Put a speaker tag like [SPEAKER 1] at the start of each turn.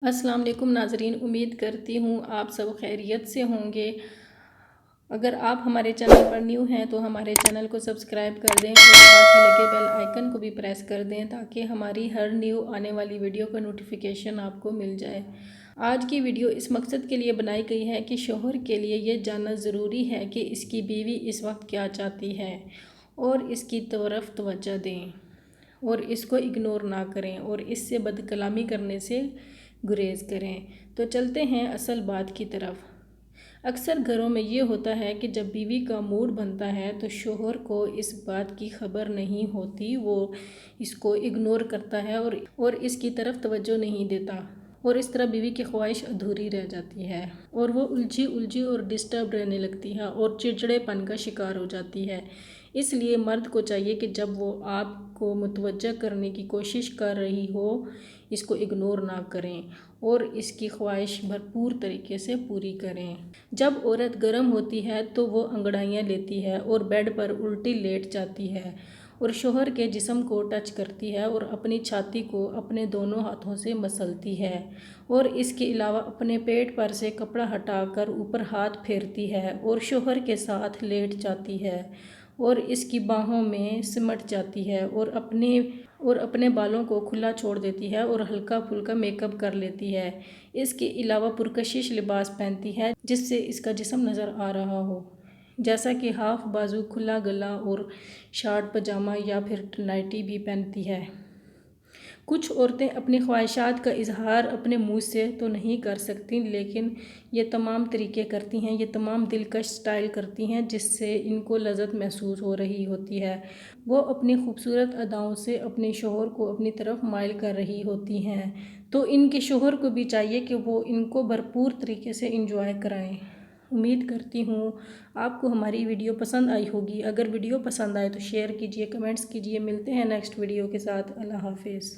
[SPEAKER 1] السلام علیکم ناظرین، امید کرتی ہوں آپ سب خیریت سے ہوں گے۔ اگر آپ ہمارے چینل پر نیو ہیں تو ہمارے چینل کو سبسکرائب کر دیں اور ساتھ ہی لگے بیل آئیکن کو بھی پریس کر دیں تاکہ ہماری ہر نیو آنے والی ویڈیو کا نوٹیفیکیشن آپ کو مل جائے۔ آج کی ویڈیو اس مقصد کے لیے بنائی گئی ہے کہ شوہر کے لیے یہ جاننا ضروری ہے کہ اس کی بیوی اس وقت کیا چاہتی ہے اور اس کی طرف توجہ دیں اور اس کو اگنور نہ کریں اور اس سے بد کلامی کرنے سے گریز کریں۔ تو چلتے ہیں اصل بات کی طرف۔ اکثر گھروں میں یہ ہوتا ہے کہ جب بیوی کا موڈ بنتا ہے تو شوہر کو اس بات کی خبر نہیں ہوتی، وہ اس کو اگنور کرتا ہے اور اس کی طرف توجہ نہیں دیتا، اور اس طرح بیوی کی خواہش ادھوری رہ جاتی ہے اور وہ الجھی اور ڈسٹرب رہنے لگتی ہے اور چڑچڑے پن کا شکار ہو جاتی ہے۔ اس لیے مرد کو چاہیے کہ جب وہ آپ کو متوجہ کرنے کی کوشش کر رہی ہو، اس کو اگنور نہ کریں اور اس کی خواہش بھرپور طریقے سے پوری کریں۔ جب عورت گرم ہوتی ہے تو وہ انگڑائیاں لیتی ہے اور بیڈ پر الٹی لیٹ جاتی ہے اور شوہر کے جسم کو ٹچ کرتی ہے اور اپنی چھاتی کو اپنے دونوں ہاتھوں سے مسلتی ہے اور اس کے علاوہ اپنے پیٹ پر سے کپڑا ہٹا کر اوپر ہاتھ پھیرتی ہے اور شوہر کے ساتھ لیٹ جاتی ہے اور اس کی باہوں میں سمٹ جاتی ہے اور اپنے بالوں کو کھلا چھوڑ دیتی ہے اور ہلکا پھلکا میک اپ کر لیتی ہے۔ اس کے علاوہ پرکشش لباس پہنتی ہے جس سے اس کا جسم نظر آ رہا ہو، جیسا کہ ہاف بازو، کھلا گلا اور شارٹ پاجامہ یا پھر نائٹی بھی پہنتی ہے۔ کچھ عورتیں اپنی خواہشات کا اظہار اپنے منہ سے تو نہیں کر سکتی، لیکن یہ تمام طریقے کرتی ہیں، یہ تمام دلکش سٹائل کرتی ہیں جس سے ان کو لذت محسوس ہو رہی ہوتی ہے۔ وہ اپنی خوبصورت اداؤں سے اپنے شوہر کو اپنی طرف مائل کر رہی ہوتی ہیں، تو ان کے شوہر کو بھی چاہیے کہ وہ ان کو بھرپور طریقے سے انجوائے کرائیں۔ امید کرتی ہوں آپ کو ہماری ویڈیو پسند آئی ہوگی۔ اگر ویڈیو پسند آئے تو شیئر کیجیے، کمنٹس کیجیے۔ ملتے ہیں نیکسٹ ویڈیو کے ساتھ۔ اللہ حافظ۔